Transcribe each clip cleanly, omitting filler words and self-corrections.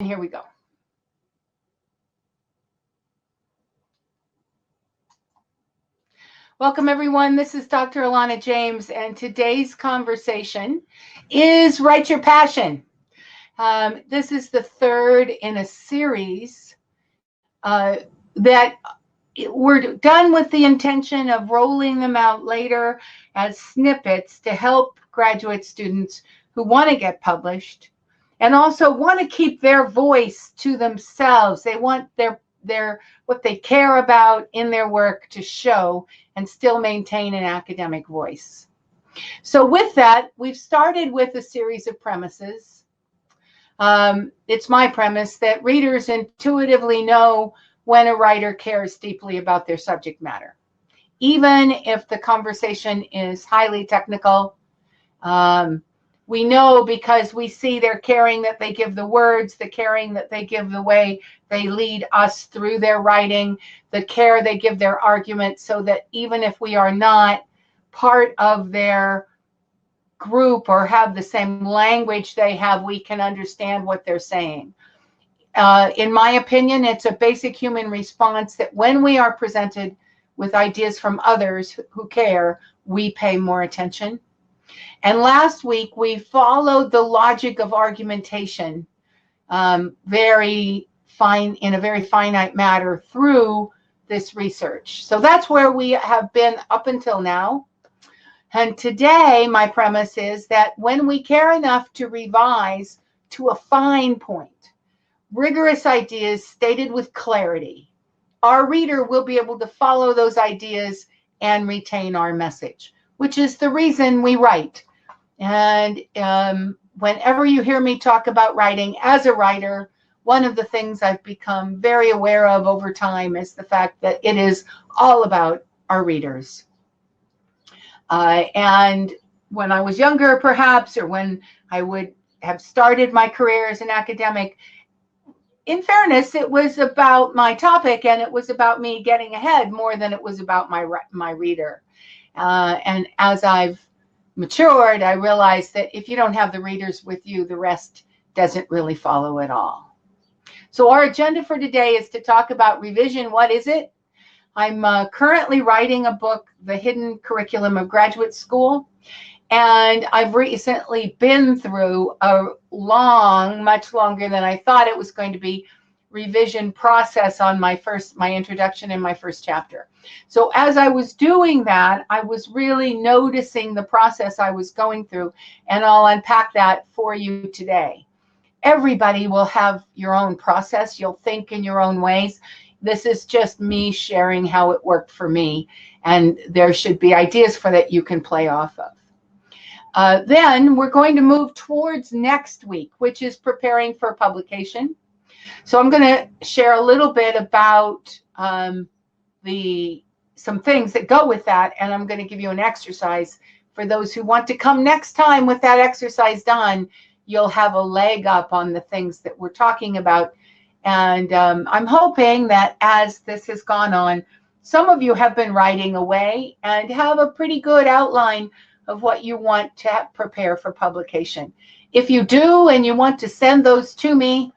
Here we go. Welcome, everyone. This is Dr. Alana James, and today's conversation is Write Your Passion. This is the third in a series that we're done with the intention of rolling them out later as snippets to help graduate students who want to get published and also want to keep their voice to themselves. They want their what they care about in their work to show and still maintain an academic voice. So with that, we've started with a series of premises. It's my premise that readers intuitively know when a writer cares deeply about their subject matter. Even if the conversation is highly technical, we know because we see their caring that they give the words, the caring that they give the way they lead us through their writing, the care they give their argument, so that even if we are not part of their group or have the same language they have, we can understand what they're saying. In my opinion, it's a basic human response that when we are presented with ideas from others who care, we pay more attention. And last week, we followed the logic of argumentation in a very finite matter through this research. So that's where we have been up until now. And today, my premise is that when we care enough to revise to a fine point, rigorous ideas stated with clarity, our reader will be able to follow those ideas and retain our message, which is the reason we write. And whenever you hear me talk about writing as a writer, one of the things I've become very aware of over time is the fact that it is all about our readers. And when I was younger, perhaps, or when I would have started my career as an academic, in fairness, it was about my topic and it was about me getting ahead more than it was about my reader. And as I've matured, I realized that if you don't have the readers with you, the rest doesn't really follow at all. So our agenda for today is to talk about revision. What is it? I'm currently writing a book, The Hidden Curriculum of Graduate School. And I've recently been through a long, much longer than I thought it was going to be, revision process on my introduction and my first chapter. So as I was doing that, I was really noticing the process I was going through, and I'll unpack that for you today. Everybody will have your own process. You'll think in your own ways. This is just me sharing how it worked for me, and there should be ideas for that you can play off of. Then we're going to move towards next week, which is preparing for publication. So I'm going to share a little bit about some things that go with that, and I'm going to give you an exercise for those who want to come next time with that exercise done. You'll have a leg up on the things that we're talking about. And I'm hoping that as this has gone on, some of you have been writing away and have a pretty good outline of what you want to prepare for publication. If you do and you want to send those to me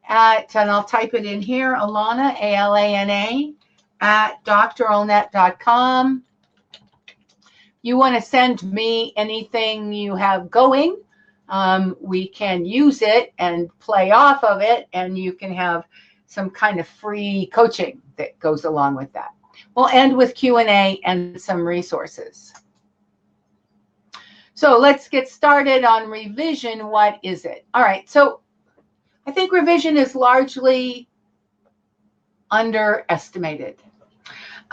and I'll type it in here, Alana, A-L-A-N-A, at dralnet.com. You want to send me anything you have going. We can use it and play off of it, and you can have some kind of free coaching that goes along with that. We'll end with Q&A and some resources. So let's get started on revision. What is it? All right, so I think revision is largely underestimated.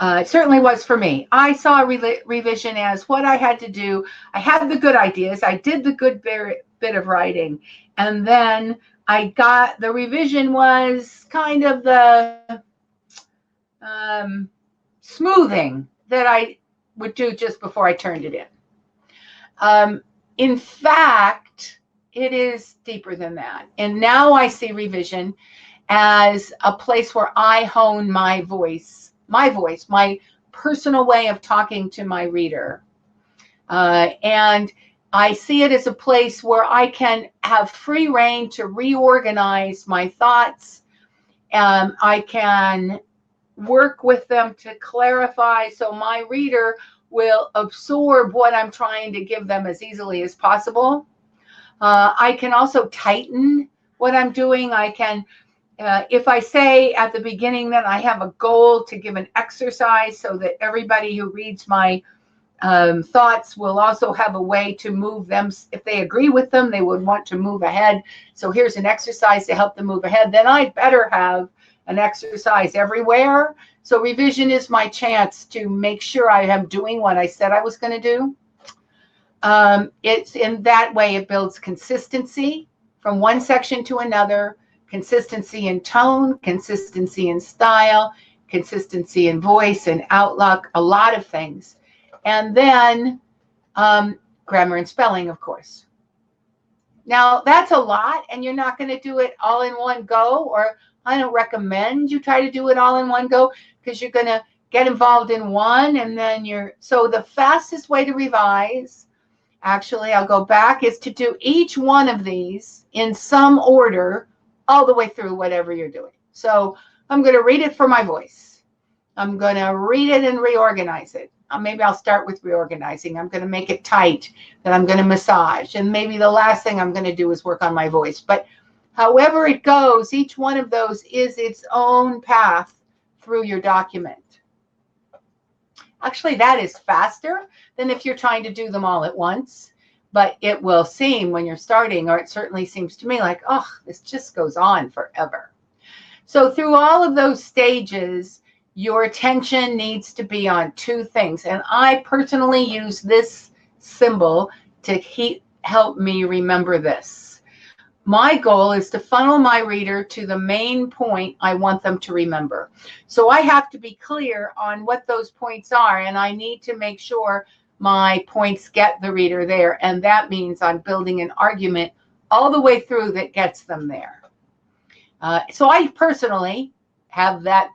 It certainly was for me. I saw revision as what I had to do. I had the good ideas. I did the good bit of writing. And then I got the revision was kind of the smoothing that I would do just before I turned it in. In fact, it is deeper than that. And now I see revision as a place where I hone my voice, my personal way of talking to my reader. And I see it as a place where I can have free reign to reorganize my thoughts. I can work with them to clarify so my reader will absorb what I'm trying to give them as easily as possible. I can also tighten what I'm doing. I can, if I say at the beginning that I have a goal to give an exercise so that everybody who reads my thoughts will also have a way to move them. If they agree with them, they would want to move ahead. So here's an exercise to help them move ahead. Then I better have an exercise everywhere. So revision is my chance to make sure I am doing what I said I was going to do. It's in that way it builds consistency from one section to another, consistency in tone, consistency in style, consistency in voice and outlook, a lot of things. And then grammar and spelling, of course. Now, that's a lot, and you're not going to do it all in one go, or I don't recommend you try to do it all in one go because you're going to get involved in one, and then so the fastest way to revise, actually, I'll go back, is to do each one of these in some order all the way through whatever you're doing. So I'm going to read it for my voice. I'm going to read it and reorganize it. Maybe I'll start with reorganizing. I'm going to make it tight, then I'm going to massage. And maybe the last thing I'm going to do is work on my voice. But however it goes, each one of those is its own path through your document. Actually, that is faster than if you're trying to do them all at once. But it will seem when you're starting, or it certainly seems to me like, oh, this just goes on forever. So through all of those stages, your attention needs to be on two things. And I personally use this symbol to help me remember this. My goal is to funnel my reader to the main point I want them to remember. So I have to be clear on what those points are, and I need to make sure my points get the reader there. And that means I'm building an argument all the way through that gets them there. So I personally have that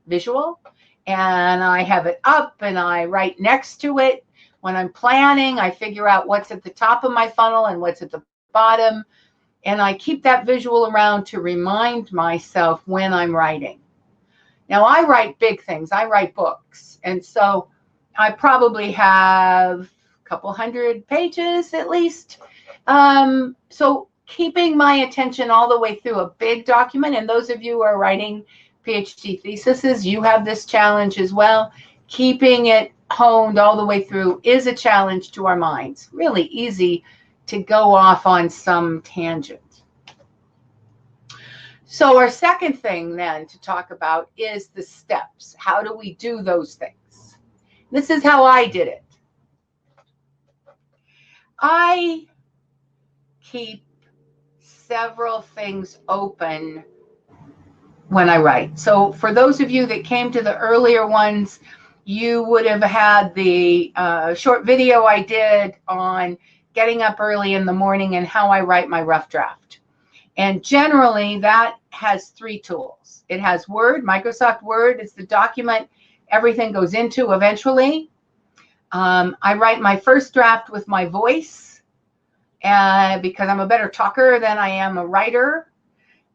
visual, and I have it up and I write next to it. When I'm planning, I figure out what's at the top of my funnel and what's at the bottom, and I keep that visual around to remind myself when I'm writing. Now, I write big things. I write books, and so I probably have a couple hundred pages at least. So keeping my attention all the way through a big document, and those of you who are writing PhD theses, you have this challenge as well. Keeping it honed all the way through is a challenge to our minds. Really easy to go off on some tangent. So our second thing then to talk about is the steps. How do we do those things? This is how I did it. I keep several things open when I write. So for those of you that came to the earlier ones, you would have had the short video I did on getting up early in the morning and how I write my rough draft. And generally that has three tools. It has Word. Microsoft Word is the document everything goes into eventually. I write my first draft with my voice because I'm a better talker than I am a writer.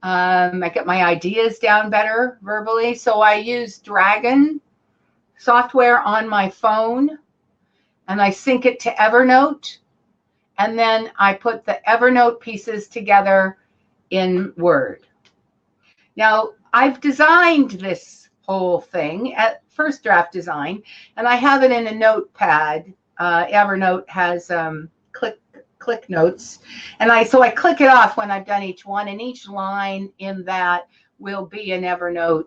I get my ideas down better verbally. So I use Dragon software on my phone, and I sync it to Evernote. And then I put the Evernote pieces together in Word. Now, I've designed this whole thing at first draft design, and I have it in a notepad. Evernote has click notes, and so I click it off when I've done each one, and each line in that will be an Evernote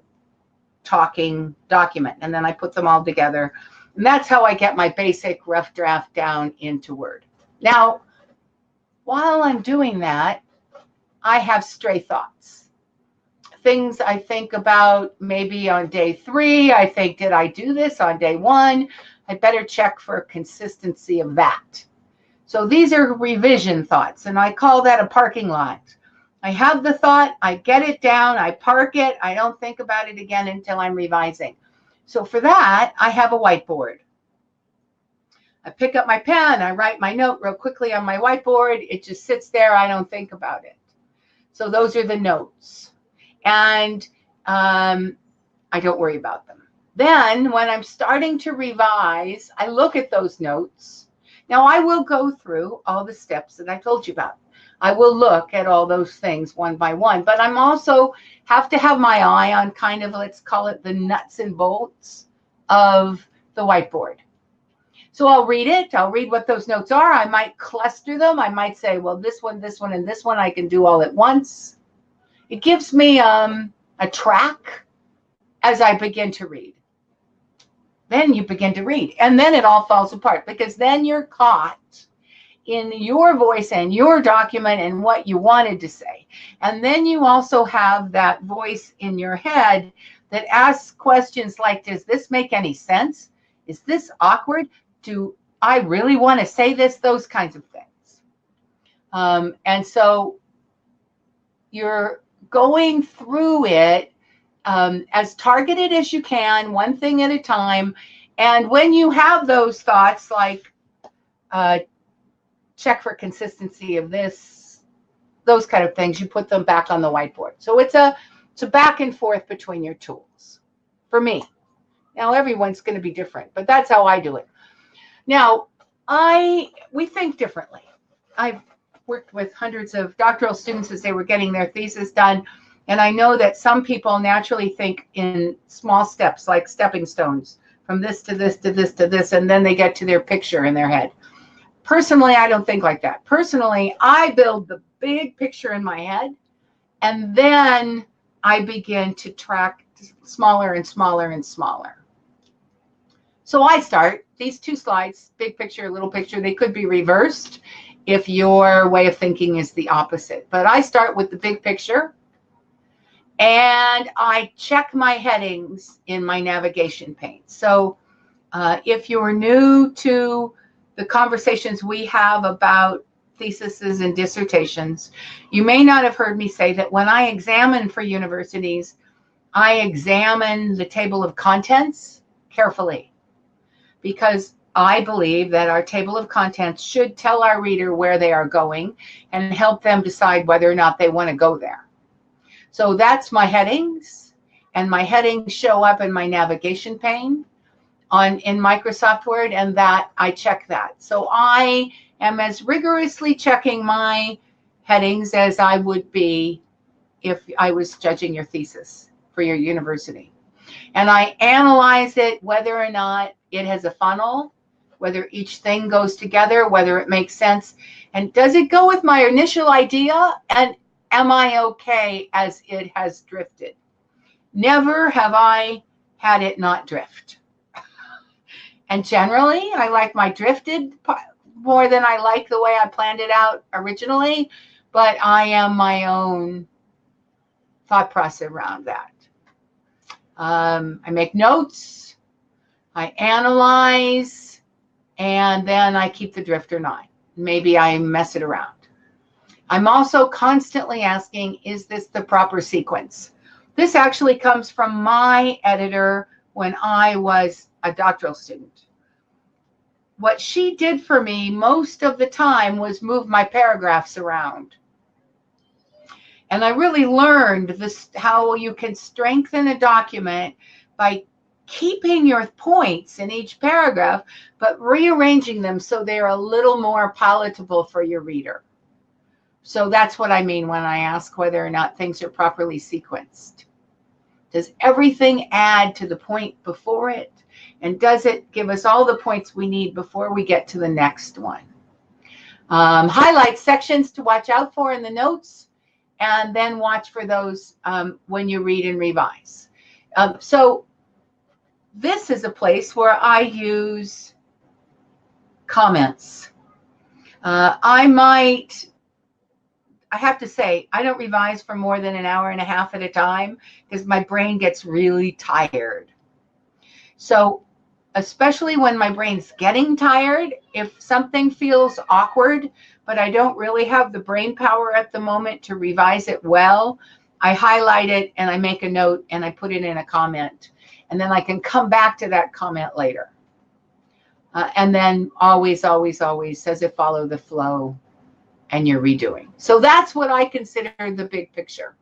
talking document, and then I put them all together, and that's how I get my basic rough draft down into Word. Now, while I'm doing that, I have stray thoughts, things I think about maybe on day 3. I think, did I do this on day 1? I better check for consistency of that. So these are revision thoughts, and I call that a parking lot. I have the thought, I get it down, I park it, I don't think about it again until I'm revising. So for that, I have a whiteboard. I pick up my pen, I write my note real quickly on my whiteboard. It just sits there. I don't think about it. So those are the notes. And I don't worry about them. Then when I'm starting to revise, I look at those notes. Now I will go through all the steps that I told you about. I will look at all those things one by one, but I'm also have to have my eye on kind of, let's call it the nuts and bolts of the whiteboard. So I'll read it. I'll read what those notes are. I might cluster them. I might say, well, this one, and this one I can do all at once. It gives me a track as I begin to read. Then you begin to read, and then it all falls apart, because then you're caught in your voice and your document and what you wanted to say. And then you also have that voice in your head that asks questions like, does this make any sense? Is this awkward? Do I really want to say this? Those kinds of things. And so you're going through it as targeted as you can, one thing at a time. And when you have those thoughts like check for consistency of this, those kind of things, you put them back on the whiteboard. So it's a back and forth between your tools for me. Now everyone's going to be different, but that's how I do it. Now we think differently. I've worked with hundreds of doctoral students as they were getting their thesis done. And I know that some people naturally think in small steps, like stepping stones, from this to this to this to this, and then they get to their picture in their head. Personally, I don't think like that. Personally, I build the big picture in my head, and then I begin to track smaller and smaller and smaller. So I start these two slides, big picture, little picture. They could be reversed if your way of thinking is the opposite. But I start with the big picture, and I check my headings in my navigation pane. So if you're new to the conversations we have about theses and dissertations, you may not have heard me say that when I examine for universities, I examine the table of contents carefully, because I believe that our table of contents should tell our reader where they are going and help them decide whether or not they want to go there. So that's my headings, and my headings show up in my navigation pane in Microsoft Word, and that I check that. So I am as rigorously checking my headings as I would be if I was judging your thesis for your university. And I analyze it, whether or not it has a funnel, whether each thing goes together, whether it makes sense, and does it go with my initial idea, and am I okay as it has drifted? Never have I had it not drift. And generally, I like my drifted more than I like the way I planned it out originally, but I am my own thought process around that. I make notes, I analyze, and then I keep the drift or not. Maybe I mess it around. I'm also constantly asking, is this the proper sequence? This actually comes from my editor when I was a doctoral student. What she did for me most of the time was move my paragraphs around. And I really learned this, how you can strengthen a document by keeping your points in each paragraph, but rearranging them so they're a little more palatable for your reader. So that's what I mean when I ask whether or not things are properly sequenced. Does everything add to the point before it? And does it give us all the points we need before we get to the next one? Highlight sections to watch out for in the notes, and then watch for those when you read and revise. So this is a place where I use comments. I have to say, I don't revise for more than an hour and a half at a time because my brain gets really tired. So especially when my brain's getting tired, if something feels awkward, but I don't really have the brain power at the moment to revise it well, I highlight it and I make a note and I put it in a comment. And then I can come back to that comment later. And then always, always, always says it follow the flow and you're redoing. So that's what I consider the big picture.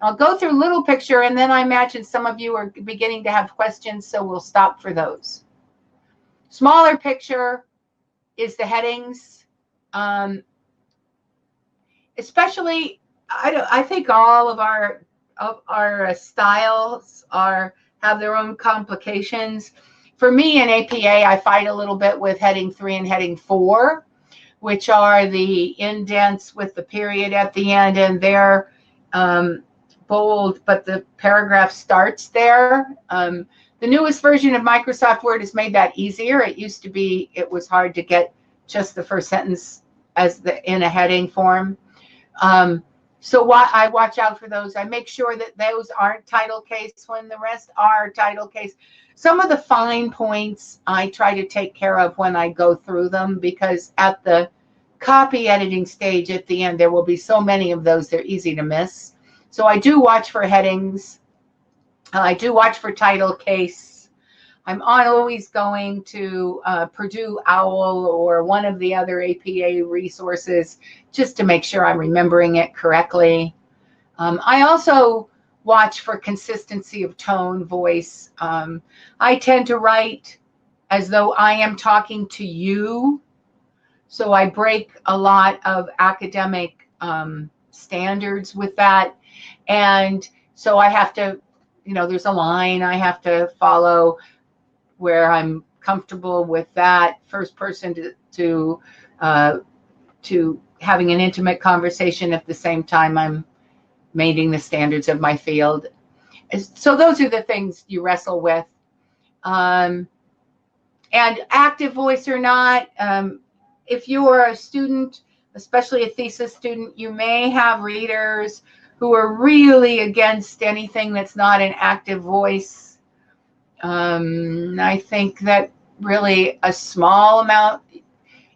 I'll go through little picture, and then I imagine some of you are beginning to have questions, so we'll stop for those. Smaller picture is the headings. Especially, I think all of our styles have their own complications. For me in APA, I fight a little bit with heading 3 and heading 4, which are the indents with the period at the end, and they're bold, but the paragraph starts there. The newest version of Microsoft Word has made that easier. It used to be, it was hard to get just the first sentence in a heading form. So I watch out for those. I make sure that those aren't title case when the rest are title case. Some of the fine points I try to take care of when I go through them, because at the copy editing stage at the end, there will be so many of those, they're easy to miss. So I do watch for headings. I do watch for title case. I'm always going to Purdue OWL or one of the other APA resources just to make sure I'm remembering it correctly. I also watch for consistency of tone, voice. I tend to write as though I am talking to you. So I break a lot of academic standards with that. And so I have to, there's a line I have to follow where I'm comfortable with that first person to having an intimate conversation at the same time I'm meeting the standards of my field. So those are the things you wrestle with. And active voice or not, if you are a student, especially a thesis student, you may have readers who are really against anything that's not an active voice. I think that really a small amount,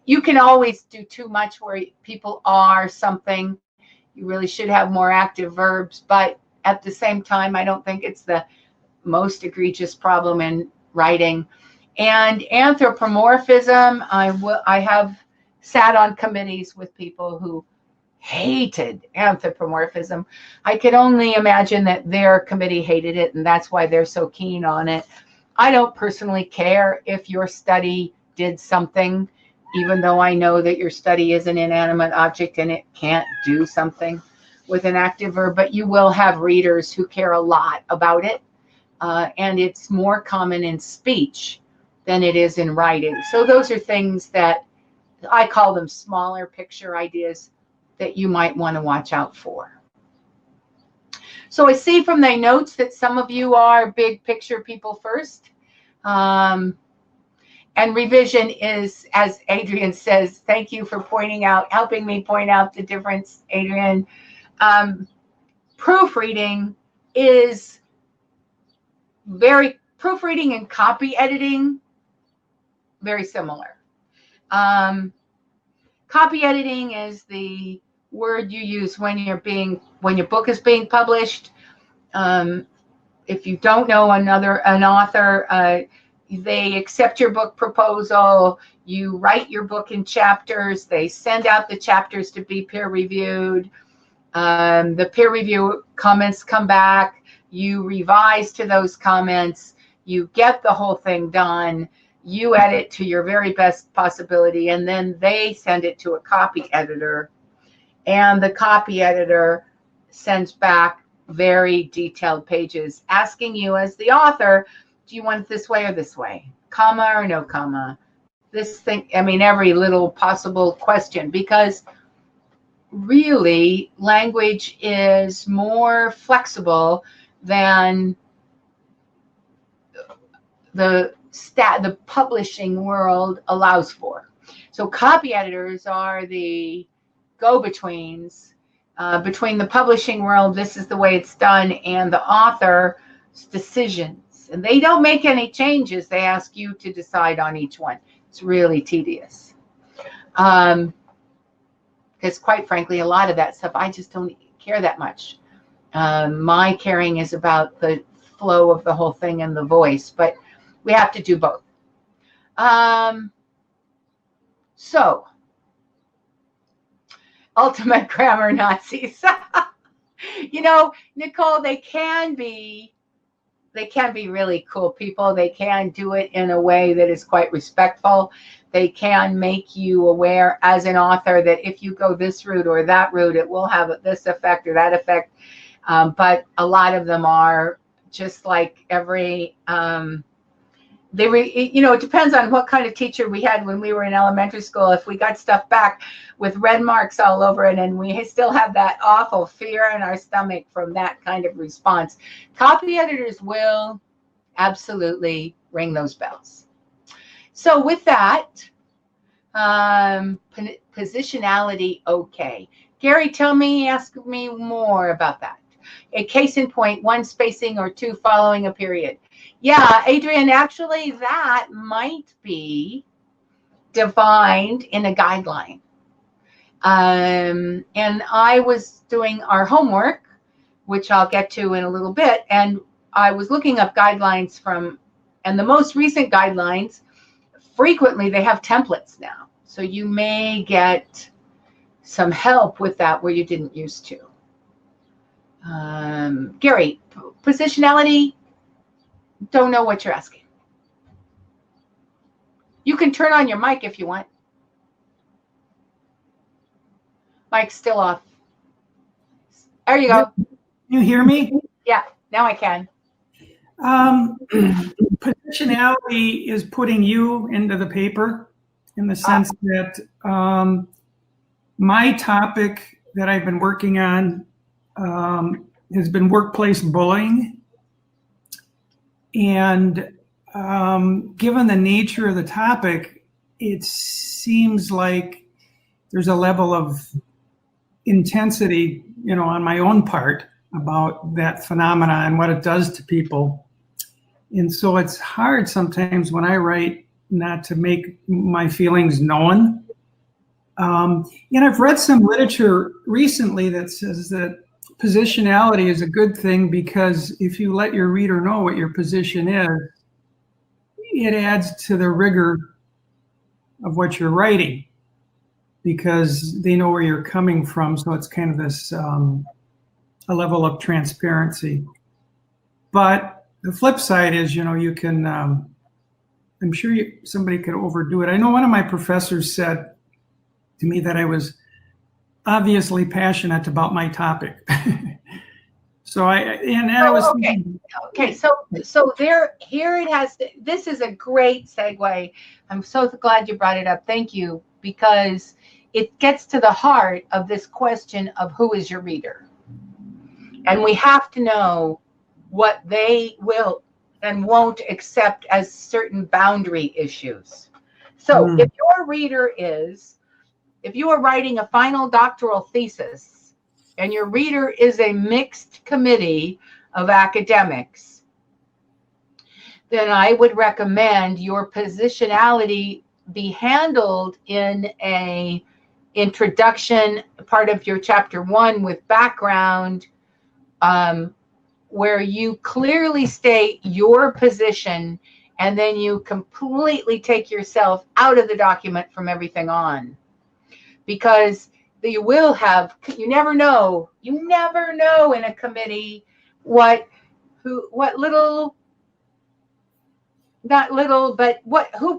you can always do too much where people are something. You really should have more active verbs, but at the same time, I don't think it's the most egregious problem in writing. And anthropomorphism, I have sat on committees with people who hated anthropomorphism. I could only imagine that their committee hated it, and that's why they're so keen on it. I don't personally care if your study did something, even though I know that your study is an inanimate object and it can't do something with an active verb, but you will have readers who care a lot about it. And it's more common in speech than it is in writing. So those are things that I call them smaller picture ideas that you might want to watch out for. So I see from the notes that some of you are big picture people first. And revision is, as Adrian says, thank you for helping me point out the difference, Adrian. Proofreading is proofreading and copy editing, very similar. Copy editing is the word you use when your book is being published. If you don't know an author, they accept your book proposal, you write your book in chapters, they send out the chapters to be peer reviewed. The peer review comments come back, you revise to those comments, you get the whole thing done, you edit to your very best possibility, and then they send it to a copy editor, and the copy editor sends back very detailed pages asking you as the author, do you want it this way or this way? Comma or no comma? This thing, every little possible question, because really language is more flexible than the publishing world allows for. So copy editors are the go-betweens between the publishing world, this is the way it's done, and the author's decisions. And they don't make any changes. They ask you to decide on each one. It's really tedious. Because quite frankly, a lot of that stuff, I just don't care that much. My caring is about the flow of the whole thing and the voice, but we have to do both. So, ultimate grammar Nazis. You know, Nicole, they can be really cool people. They can do it in a way that is quite respectful. They can make you aware as an author that if you go this route or that route, it will have this effect or that effect. But a lot of them are just like every, it depends on what kind of teacher we had when we were in elementary school. If we got stuff back with red marks all over it, and we still have that awful fear in our stomach from that kind of response, copy editors will absolutely ring those bells. So with that, positionality, okay. Gary, ask me more about that. A case in point, 1 spacing or 2 following a period. Yeah, Adrian, actually that might be defined in a guideline. And I was doing our homework, which I'll get to in a little bit, and I was looking up guidelines and the most recent guidelines, frequently they have templates now. So you may get some help with that where you didn't used to. Gary, positionality, don't know what you're asking. You can turn on your mic if you want. Mic's still off. There you go. You hear me? Yeah, now I can. Positionality is putting you into the paper in the sense that my topic that I've been working on has been workplace bullying. And given the nature of the topic, it seems like there's a level of intensity, on my own part about that phenomena and what it does to people. And so it's hard sometimes when I write not to make my feelings known. And I've read some literature recently that says that positionality is a good thing because if you let your reader know what your position is, it adds to the rigor of what you're writing because they know where you're coming from. So it's kind of this a level of transparency. But the flip side is, you can, I'm sure somebody could overdo it. I know one of my professors said to me that I was obviously passionate about my topic. So okay. So here it has. This is a great segue. I'm so glad you brought it up. Thank you, because it gets to the heart of this question of who is your reader, and we have to know what they will and won't accept as certain boundary issues. So if your reader if you are writing a final doctoral thesis and your reader is a mixed committee of academics, then I would recommend your positionality be handled in a introduction part of your chapter 1 with background, where you clearly state your position and then you completely take yourself out of the document from everything on. Because you never know in a committee who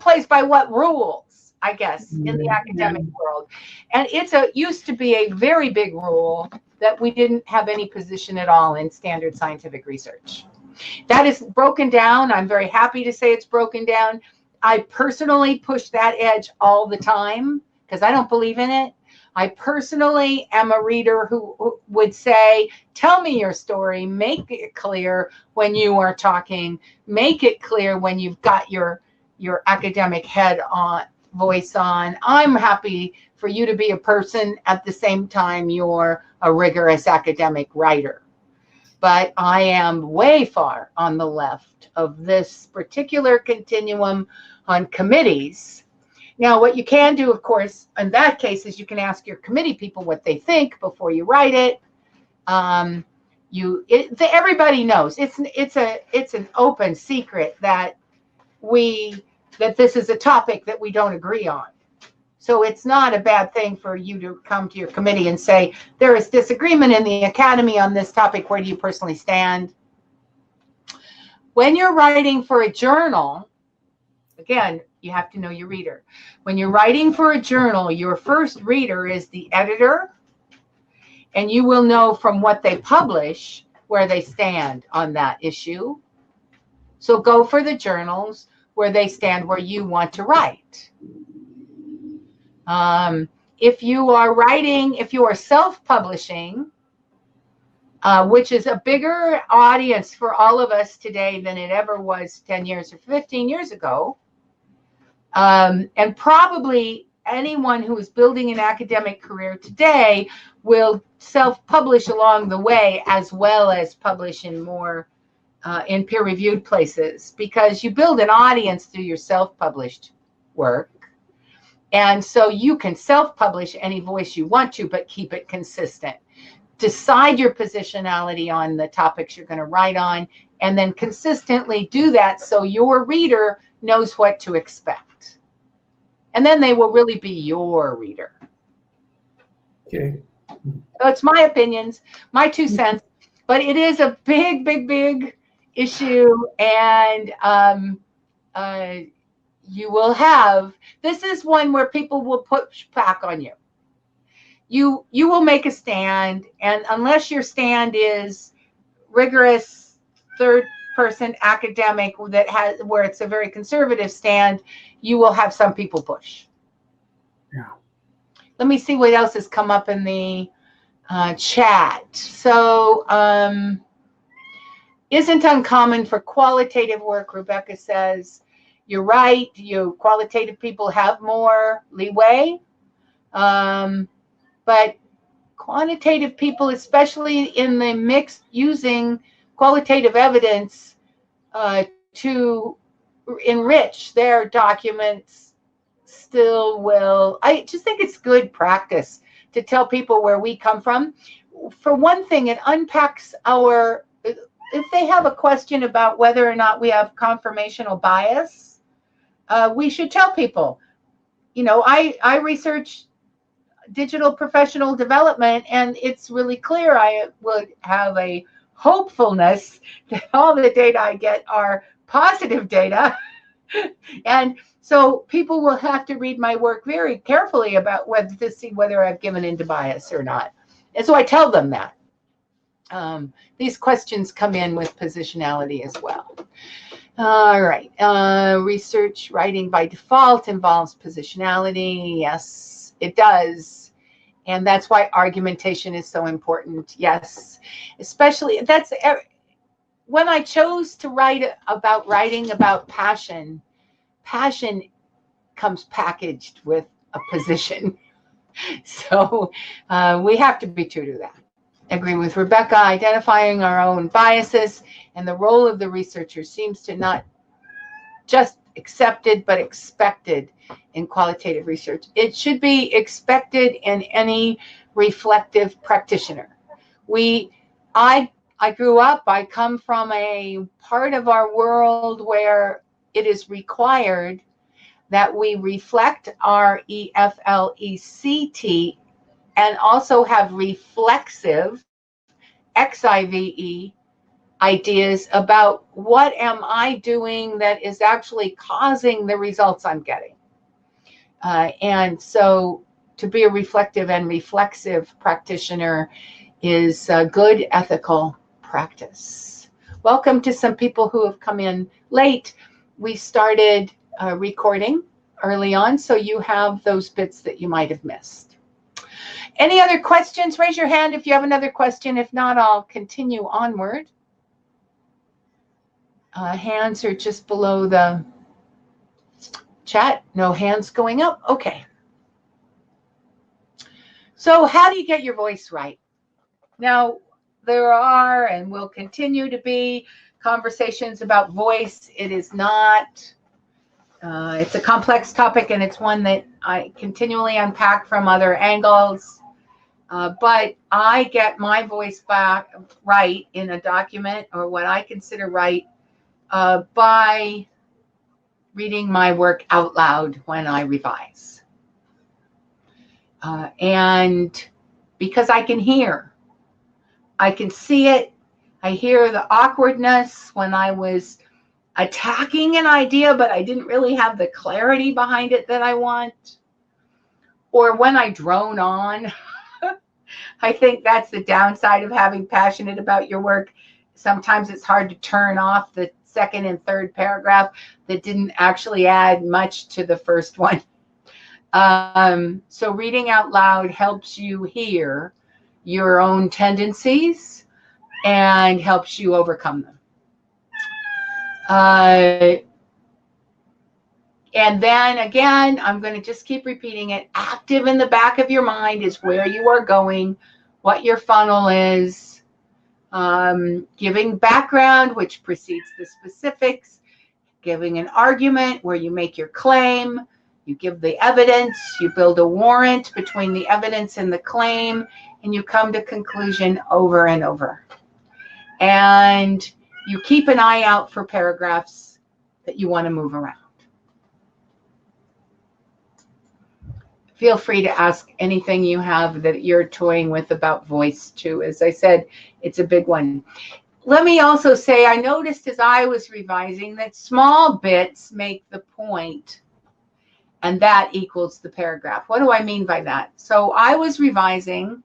plays by what rules, I guess, in the academic world. And used to be a very big rule that we didn't have any position at all in standard scientific research. That is broken down. I'm very happy to say it's broken down. I personally push that edge all the time because I don't believe in it. I personally am a reader who would say, tell me your story, make it clear when you are talking, make it clear when you've got your academic voice on. I'm happy for you to be a person at the same time you're a rigorous academic writer. But I am way far on the left of this particular continuum on committees. Now, what you can do, of course, in that case, is you can ask your committee people what they think before you write it. Everybody knows it's an open secret that we that this is a topic that we don't agree on. So it's not a bad thing for you to come to your committee and say, there is disagreement in the academy on this topic. Where do you personally stand? When you're writing for a journal, again, you have to know your reader. When you're writing for a journal, your first reader is the editor, and you will know from what they publish where they stand on that issue. So go for the journals where they stand, where you want to write. If you are writing, if you are self-publishing, which is a bigger audience for all of us today than it ever was 10 years or 15 years ago, and probably anyone who is building an academic career today will self-publish along the way, as well as publish in more in peer-reviewed places, because you build an audience through your self-published work. And so you can self-publish any voice you want to, but keep it consistent. Decide your positionality on the topics you're going to write on, and then consistently do that so your reader knows what to expect. And then they will really be your reader. Okay. So it's my opinions, my 2 cents, but it is a big, big, big issue. And you will have, this is one where people will push back on you. You will make a stand, and unless your stand is rigorous, third-person academic where it's a very conservative stand, you will have some people push. Yeah. Let me see what else has come up in the chat. So, isn't uncommon for qualitative work, Rebecca says. You're right, qualitative people have more leeway. But quantitative people, especially in the mix, using qualitative evidence to enrich their documents, still will. I just think it's good practice to tell people where we come from. For one thing, it unpacks if they have a question about whether or not we have confirmational bias, we should tell people, I research digital professional development, and it's really clear I would have a hopefulness that all the data I get are positive data. And so people will have to read my work very carefully about whether to see whether I've given into bias or not. And so I tell them that. These questions come in with positionality as well. All right. Research writing by default involves positionality. Yes, it does. And that's why argumentation is so important. Yes, especially when I chose to writing about passion. Passion comes packaged with a position. So we have to be true to that. Agree with Rebecca, identifying our own biases and the role of the researcher seems to not just accepted, but expected in qualitative research. It should be expected in any reflective practitioner. I grew up, I come from a part of our world where it is required that we reflect, REFLECT, and also have reflexive, XIVE, ideas about what am I doing that is actually causing the results I'm getting. And so to be a reflective and reflexive practitioner is a good ethical practice. Welcome to some people who have come in late. We started recording early on, so you have those bits that you might have missed. Any other questions? Raise your hand if you have another question. If not, I'll continue onward. Hands are just below the chat. No hands going up. Okay. So how do you get your voice right? Now, there are and will continue to be conversations about voice. It is not, it's a complex topic, and it's one that I continually unpack from other angles. But I get my voice back right in a document, or what I consider right, by reading my work out loud when I revise. And because I can hear, I can see it. I hear the awkwardness when I was attacking an idea, but I didn't really have the clarity behind it that I want. Or when I drone on. I think that's the downside of having passionate about your work. Sometimes it's hard to turn off the second and third paragraph that didn't actually add much to the first one. So reading out loud helps you hear your own tendencies and helps you overcome them. And then again, I'm going to just keep repeating it. Active in the back of your mind is where you are going, what your funnel is. Giving background, which precedes the specifics. Giving an argument where you make your claim. You give the evidence. You build a warrant between the evidence and the claim. And you come to conclusion over and over. And you keep an eye out for paragraphs that you want to move around. Feel free to ask anything you have that you're toying with about voice too. As I said, it's a big one. Let me also say, I noticed as I was revising that small bits make the point, and that equals the paragraph. What do I mean by that? So I was revising,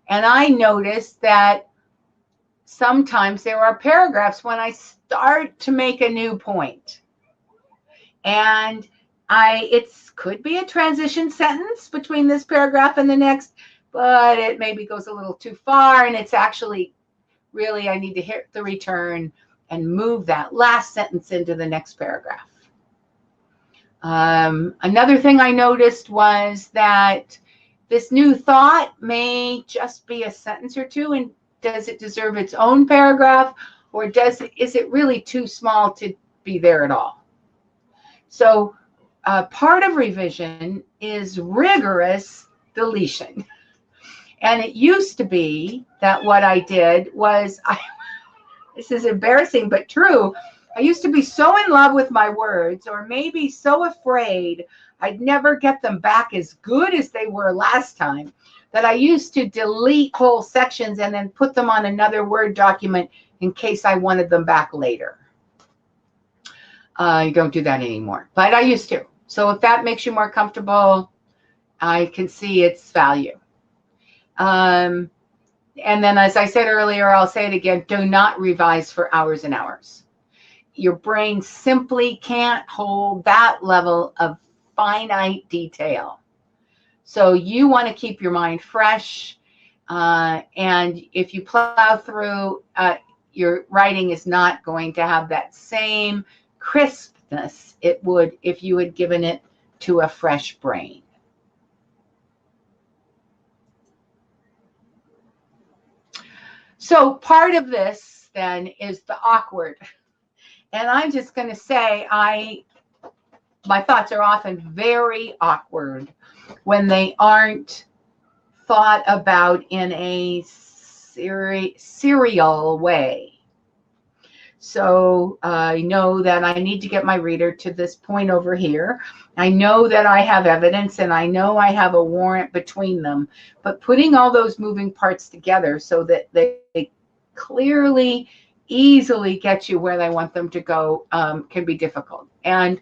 and I noticed that sometimes there are paragraphs when I start to make a new point. And it could be a transition sentence between this paragraph and the next, but it maybe goes a little too far, and it's actually really, I need to hit the return and move that last sentence into the next paragraph. Another thing I noticed was that this new thought may just be a sentence or two, and does it deserve its own paragraph, or is it really too small to be there at all? So part of revision is rigorous deletion. And it used to be that what I did was, this is embarrassing but true, I used to be so in love with my words, or maybe so afraid I'd never get them back as good as they were last time, that I used to delete whole sections and then put them on another Word document in case I wanted them back later. I don't do that anymore, but I used to. So if that makes you more comfortable, I can see its value. And then, as I said earlier, I'll say it again, do not revise for hours and hours. Your brain simply can't hold that level of finite detail. So you want to keep your mind fresh. And if you plow through, your writing is not going to have that same crispness it would if you had given it to a fresh brain. So part of this then is the awkward. And I'm just going to say my thoughts are often very awkward when they aren't thought about in a serial way. So I know that I need to get my reader to this point over here. I know that I have evidence, and I know I have a warrant between them. But putting all those moving parts together so that they clearly, easily get you where they want them to go can be difficult. And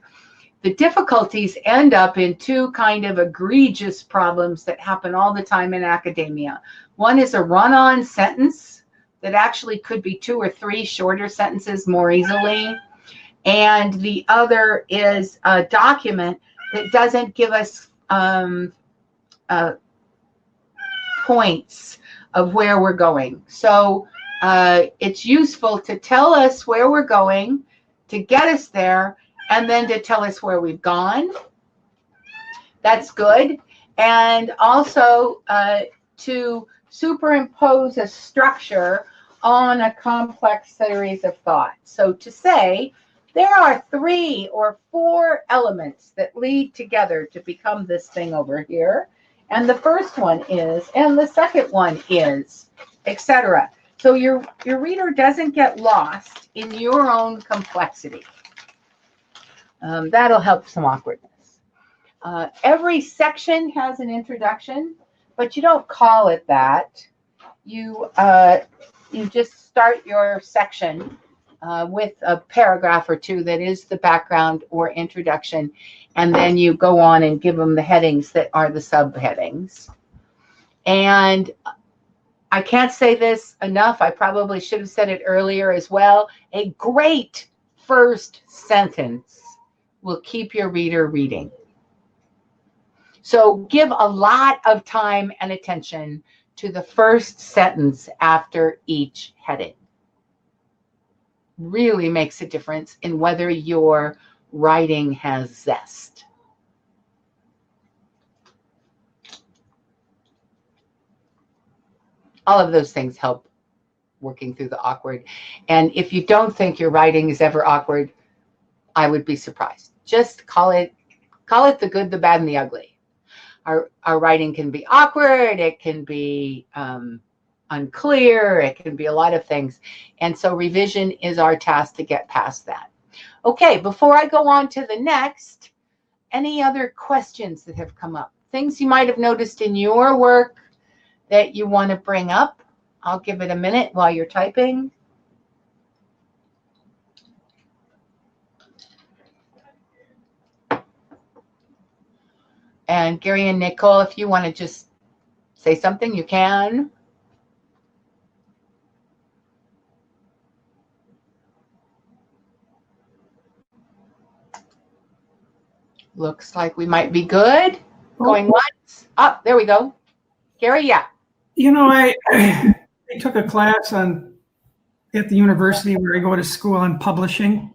the difficulties end up in two kind of egregious problems that happen all the time in academia. One is a run-on sentence that actually could be 2 or 3 shorter sentences more easily. And the other is a document that doesn't give us points of where we're going. So it's useful to tell us where we're going, to get us there, and then to tell us where we've gone. That's good. And also to superimpose a structure on a complex series of thoughts. So to say, there are 3 or 4 elements that lead together to become this thing over here. And the first one is, and the second one is, etc. So your reader doesn't get lost in your own complexity. That'll help some awkwardness. Every section has an introduction, but you don't call it that. You just start your section with a paragraph or two that is the background or introduction, and then you go on and give them the headings that are the subheadings. And I can't say this enough. I probably should have said it earlier as well. A great first sentence will keep your reader reading. So give a lot of time and attention to the first sentence after each heading. Really makes a difference in whether your writing has zest. All of those things help working through the awkward. And if you don't think your writing is ever awkward, I would be surprised. Just call it the good, the bad, and the ugly. Our writing can be awkward. It can be unclear. It can be a lot of things. And so revision is our task to get past that. Okay, before I go on to the next, any other questions that have come up? Things you might have noticed in your work that you want to bring up? I'll give it a minute while you're typing. And Gary and Nicole, if you want to just say something, you can. Looks like we might be good. Going once. Oh, there we go. Gary, yeah. You know, I took a class at the university where I go to school on publishing.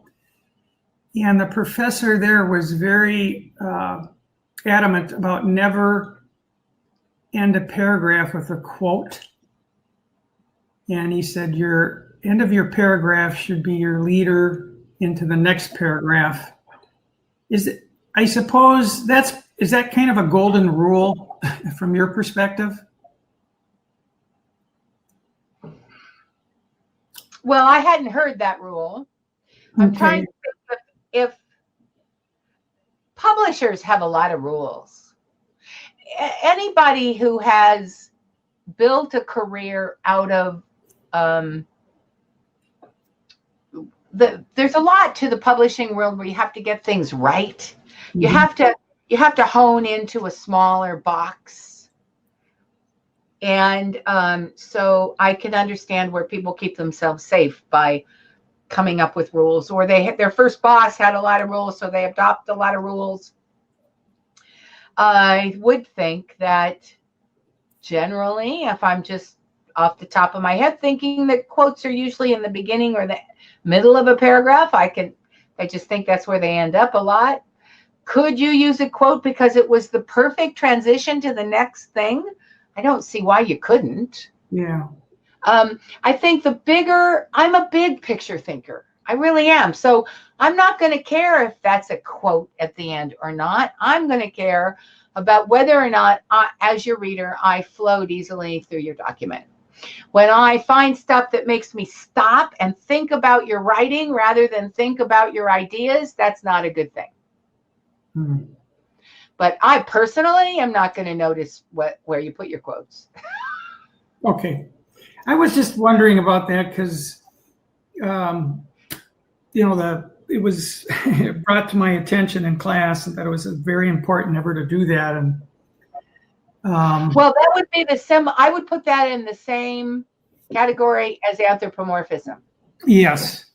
And the professor there was very adamant about never end a paragraph with a quote. And he said, your end of your paragraph should be your leader into the next paragraph. I suppose is that kind of a golden rule from your perspective? Well, I hadn't heard that rule. I'm trying to think if publishers have a lot of rules. Anybody who has built a career out of there's a lot to the publishing world where you have to get things right. You have to hone into a smaller box. And so I can understand where people keep themselves safe by coming up with rules, or their first boss had a lot of rules, so they adopt a lot of rules. I would think that generally, if I'm just off the top of my head thinking that quotes are usually in the beginning or the middle of a paragraph, I just think that's where they end up a lot. Could you use a quote because it was the perfect transition to the next thing? I don't see why you couldn't. Yeah. I think I'm a big picture thinker. I really am. So I'm not going to care if that's a quote at the end or not. I'm going to care about whether or not, as your reader, I flowed easily through your document. When I find stuff that makes me stop and think about your writing rather than think about your ideas, that's not a good thing. Hmm. But I personally am not going to notice where you put your quotes. Okay. I was just wondering about that because, it was brought to my attention in class that it was very important never to do that. And well, that would be I would put that in the same category as anthropomorphism. Yes.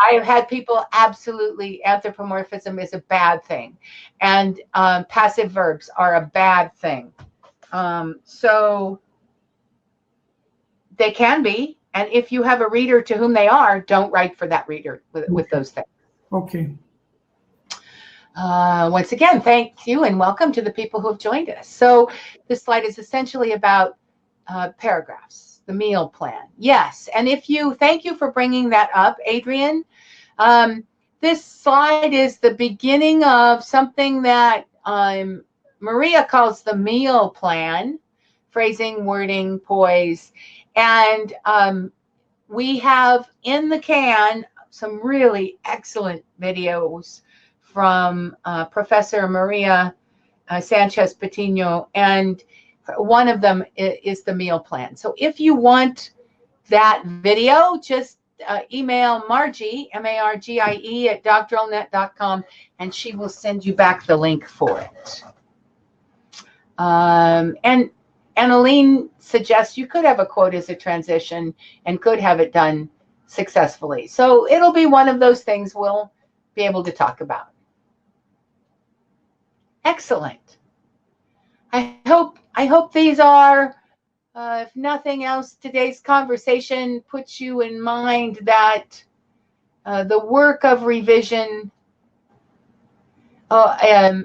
I have had people absolutely, anthropomorphism is a bad thing. And passive verbs are a bad thing. So they can be. And if you have a reader to whom they are, don't write for that reader with those things. Okay. Once again, thank you and welcome to the people who have joined us. So this slide is essentially about paragraphs, the meal plan. Yes, and thank you for bringing that up, Adrian. This slide is the beginning of something that Maria calls the meal plan, phrasing, wording, poise. And we have in the can some really excellent videos from Professor Maria Sanchez Patino, and one of them is the meal plan. So if you want that video, just email Margie, Margie, at doctoralnet.com, and she will send you back the link for it. And Aline suggests you could have a quote as a transition and could have it done successfully. So it'll be one of those things we'll be able to talk about. Excellent. I hope these are, if nothing else, today's conversation puts you in mind that the work of revision has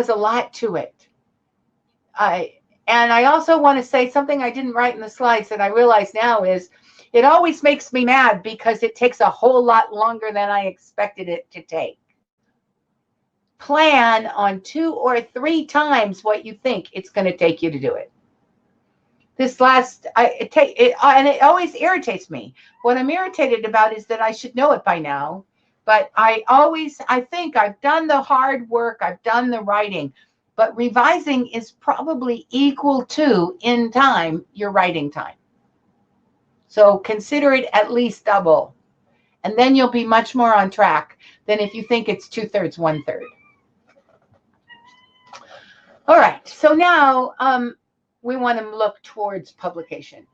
a lot to it. And I also want to say something I didn't write in the slides that I realize now is it always makes me mad because it takes a whole lot longer than I expected it to take. Plan on 2 or 3 times what you think it's going to take you to do it. This last, and it always irritates me. What I'm irritated about is that I should know it by now, but I think I've done the hard work, I've done the writing, but revising is probably equal to, in time, your writing time. So consider it at least double, and then you'll be much more on track than if you think it's 2/3, 1/3. All right, so now we want to look towards publication.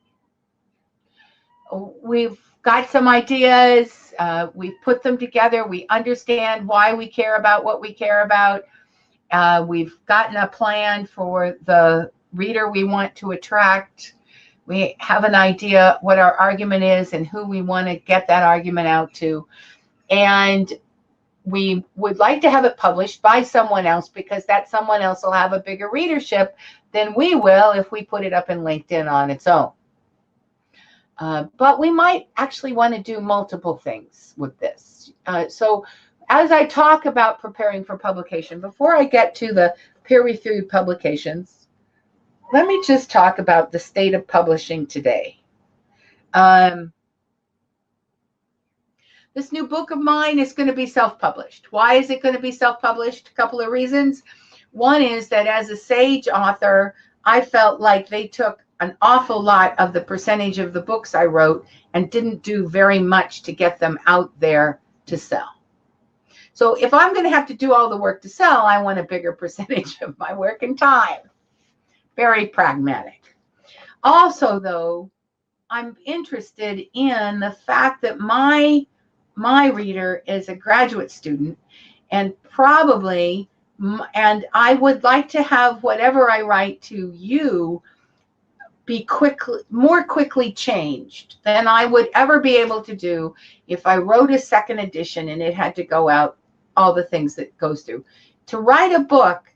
We've got some ideas, we've put them together, we understand why we care about what we care about. We've gotten a plan for the reader we want to attract. We have an idea what our argument is and who we want to get that argument out to. And we would like to have it published by someone else because that someone else will have a bigger readership than we will if we put it up in LinkedIn on its own. But we might actually want to do multiple things with this. So as I talk about preparing for publication, before I get to the peer-reviewed publications, let me just talk about the state of publishing today. This new book of mine is going to be self-published. Why is it going to be self-published? A couple of reasons. One is that as a Sage author, I felt like they took an awful lot of the percentage of the books I wrote and didn't do very much to get them out there to sell. So if I'm going to have to do all the work to sell, I want a bigger percentage of my work and time. Very pragmatic. Also, though, I'm interested in the fact that my reader is a graduate student, and I would like to have whatever I write to you be more quickly changed than I would ever be able to do if I wrote a second edition and it had to go out, all the things that goes through. To write a book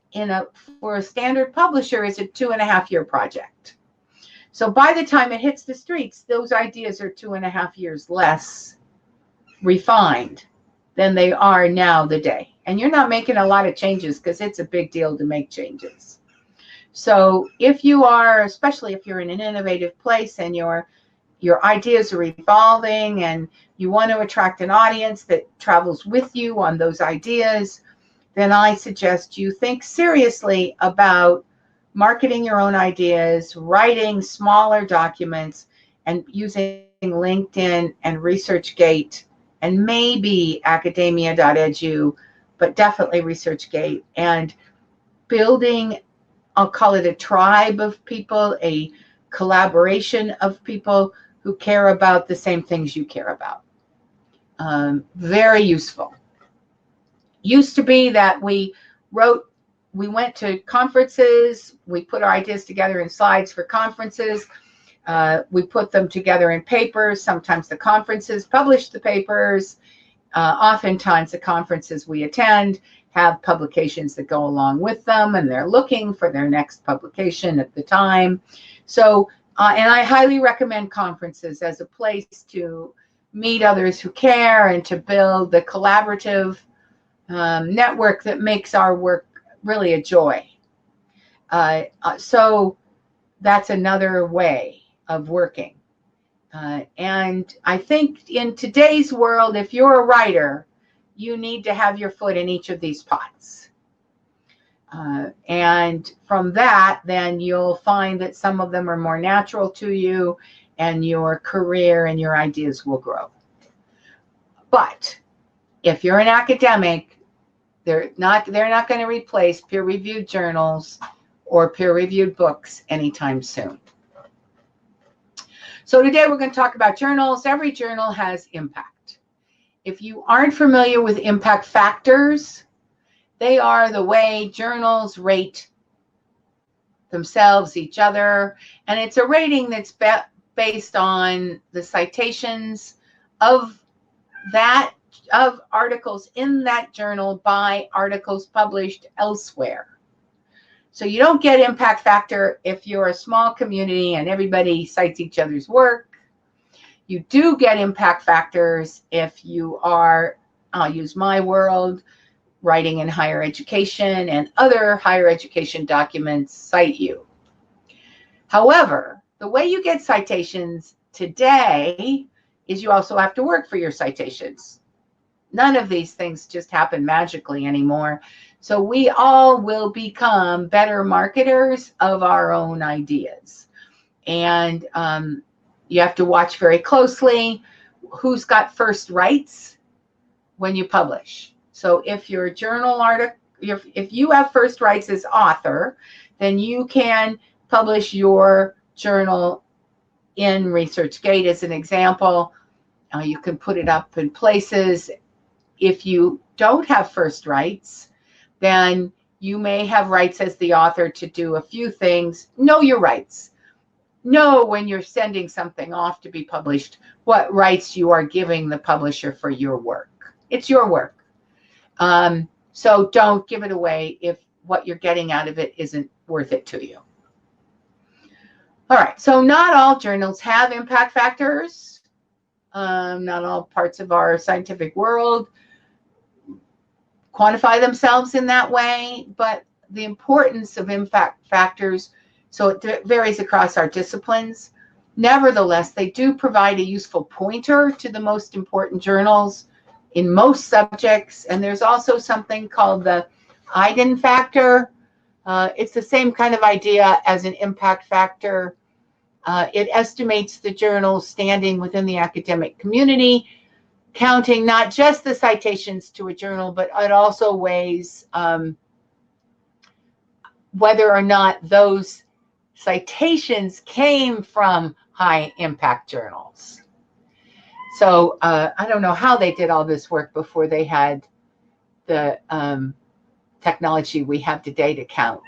for a standard publisher is a 2.5-year project. So by the time it hits the streets, those ideas are 2.5 years less refined than they are now the day. And you're not making a lot of changes because it's a big deal to make changes. So if you are, especially if you're in an innovative place and your ideas are evolving and you want to attract an audience that travels with you on those ideas, then I suggest you think seriously about marketing your own ideas, writing smaller documents, and using LinkedIn and ResearchGate and maybe academia.edu, but definitely ResearchGate, and building, I'll call it a tribe of people, a collaboration of people who care about the same things you care about. Very useful. Used to be that we went to conferences, we put our ideas together in slides for conferences, we put them together in papers. Sometimes the conferences publish the papers. Oftentimes the conferences we attend have publications that go along with them, and they're looking for their next publication at the time. So, and I highly recommend conferences as a place to meet others who care and to build the collaborative network that makes our work really a joy. So that's another way of working. And I think in today's world, if you're a writer, you need to have your foot in each of these pots. And from that, then you'll find that some of them are more natural to you, and your career and your ideas will grow. But if you're an academic, they're not going to replace peer-reviewed journals or peer-reviewed books anytime soon. So today we're going to talk about journals. Every journal has impact. If you aren't familiar with impact factors, they are the way journals rate themselves, each other, and it's a rating that's based on the citations of articles in that journal by articles published elsewhere. So you don't get impact factor if you're a small community and everybody cites each other's work. You do get impact factors if you are, I'll use my world, writing in higher education, and other higher education documents cite you. However, the way you get citations today is you also have to work for your citations. None of these things just happen magically anymore. So we all will become better marketers of our own ideas. And you have to watch very closely who's got first rights when you publish. So if your journal article, if you have first rights as author, then you can publish your journal in ResearchGate as an example. You can put it up in places. If you don't have first rights, then you may have rights as the author to do a few things. Know your rights. Know when you're sending something off to be published, what rights you are giving the publisher for your work. It's your work. So don't give it away if what you're getting out of it isn't worth it to you. All right, so not all journals have impact factors. Not all parts of our scientific world quantify themselves in that way, but the importance of impact factors, so it varies across our disciplines. Nevertheless, they do provide a useful pointer to the most important journals in most subjects, and there's also something called the eigenfactor. It's the same kind of idea as an impact factor. It estimates the journal's standing within the academic community, counting not just the citations to a journal, but it also weighs whether or not those citations came from high impact journals. So I don't know how they did all this work before they had the technology we have today to count,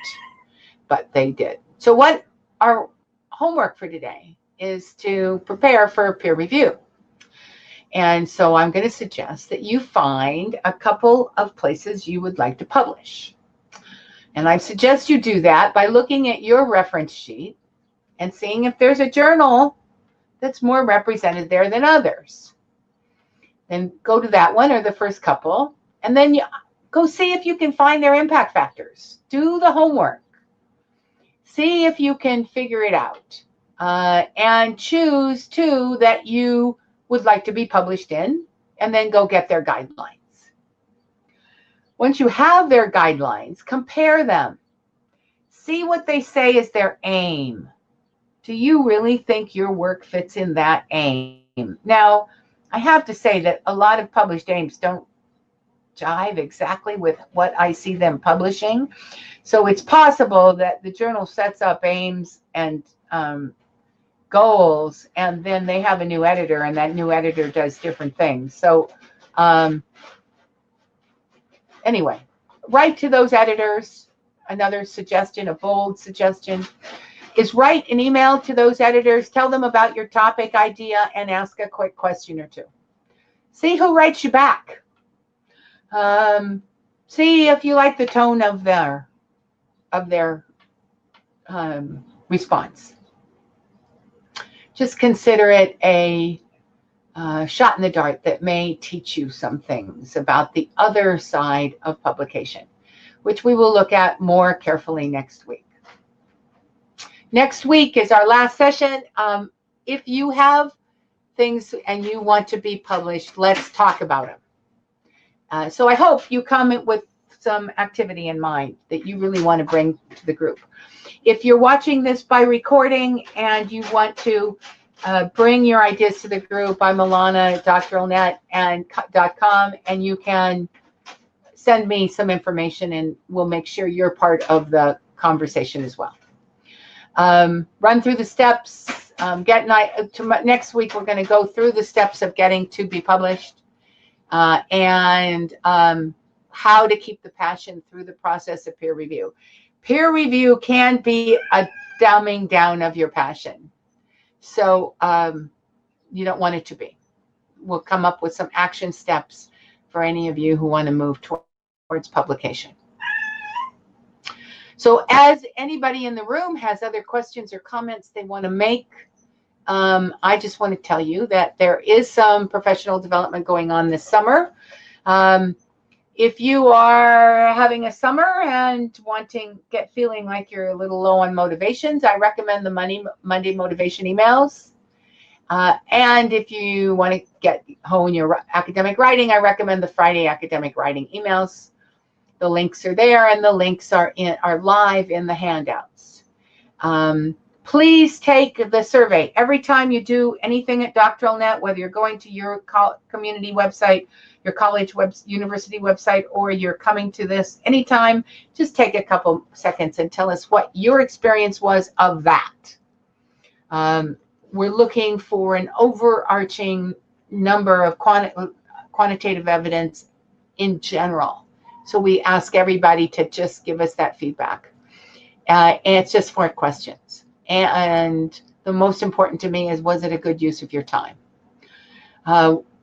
but they did. So what our homework for today is to prepare for peer review. And so I'm going to suggest that you find a couple of places you would like to publish. And I suggest you do that by looking at your reference sheet and seeing if there's a journal that's more represented there than others. Then go to that one or the first couple, and then you go see if you can find their impact factors. Do the homework. See if you can figure it out. And choose two that you would like to be published in, and then go get their guidelines. Once you have their guidelines, compare them. See what they say is their aim. Do you really think your work fits in that aim? Now, I have to say that a lot of published aims don't jive exactly with what I see them publishing. So it's possible that the journal sets up aims and goals, and then they have a new editor, and that new editor does different things. So anyway, write to those editors. Another suggestion, a bold suggestion, is write an email to those editors, tell them about your topic idea, and ask a quick question or two. See who writes you back. See if you like the tone of their response. Just consider it a shot in the dark that may teach you some things about the other side of publication, which we will look at more carefully next week. Next week is our last session. If you have things and you want to be published, let's talk about them. So I hope you come with some activity in mind that you really want to bring to the group. If you're watching this by recording and you want to bring your ideas to the group, I'm Alana at dralnet.com, and you can send me some information and we'll make sure you're part of the conversation as well. Run through the steps. Next week, we're going to go through the steps of getting to be published and how to keep the passion through the process of peer review. Peer review can be a dumbing down of your passion. So you don't want it to be. We'll come up with some action steps for any of you who want to move towards publication. So as anybody in the room has other questions or comments they want to make, I just want to tell you that there is some professional development going on this summer. If you are having a summer and feeling like you're a little low on motivations, I recommend the Monday motivation emails. And if you want to hone your academic writing, I recommend the Friday academic writing emails. The links are there, and the links are live in the handouts. Please take the survey. Every time you do anything at DoctoralNet, whether you're going to your community website, your college university website, or you're coming to this anytime, just take a couple seconds and tell us what your experience was of that. We're looking for an overarching number of quantitative evidence in general. So we ask everybody to just give us that feedback. And it's just 4 questions. And the most important to me is, was it a good use of your time?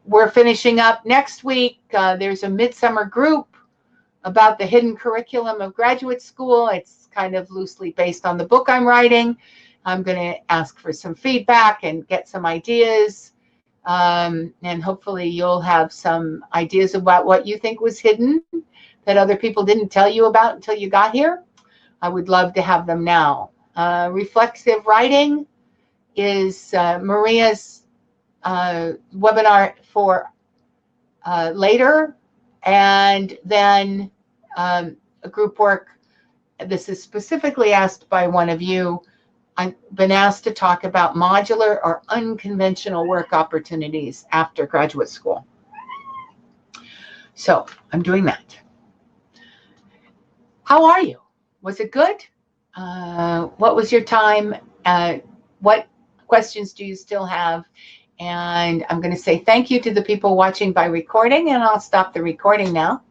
We're finishing up next week. There's a midsummer group about the hidden curriculum of graduate school. It's kind of loosely based on the book I'm writing. I'm going to ask for some feedback and get some ideas. And hopefully you'll have some ideas about what you think was hidden that other people didn't tell you about until you got here. I would love to have them now. Reflexive writing is Maria's webinar for later, and then a group work. This is specifically asked by one of you. I've been asked to talk about modular or unconventional work opportunities after graduate school. So I'm doing that. How are you? Was it good? What was your time? What questions do you still have? And I'm going to say thank you to the people watching by recording, and I'll stop the recording now.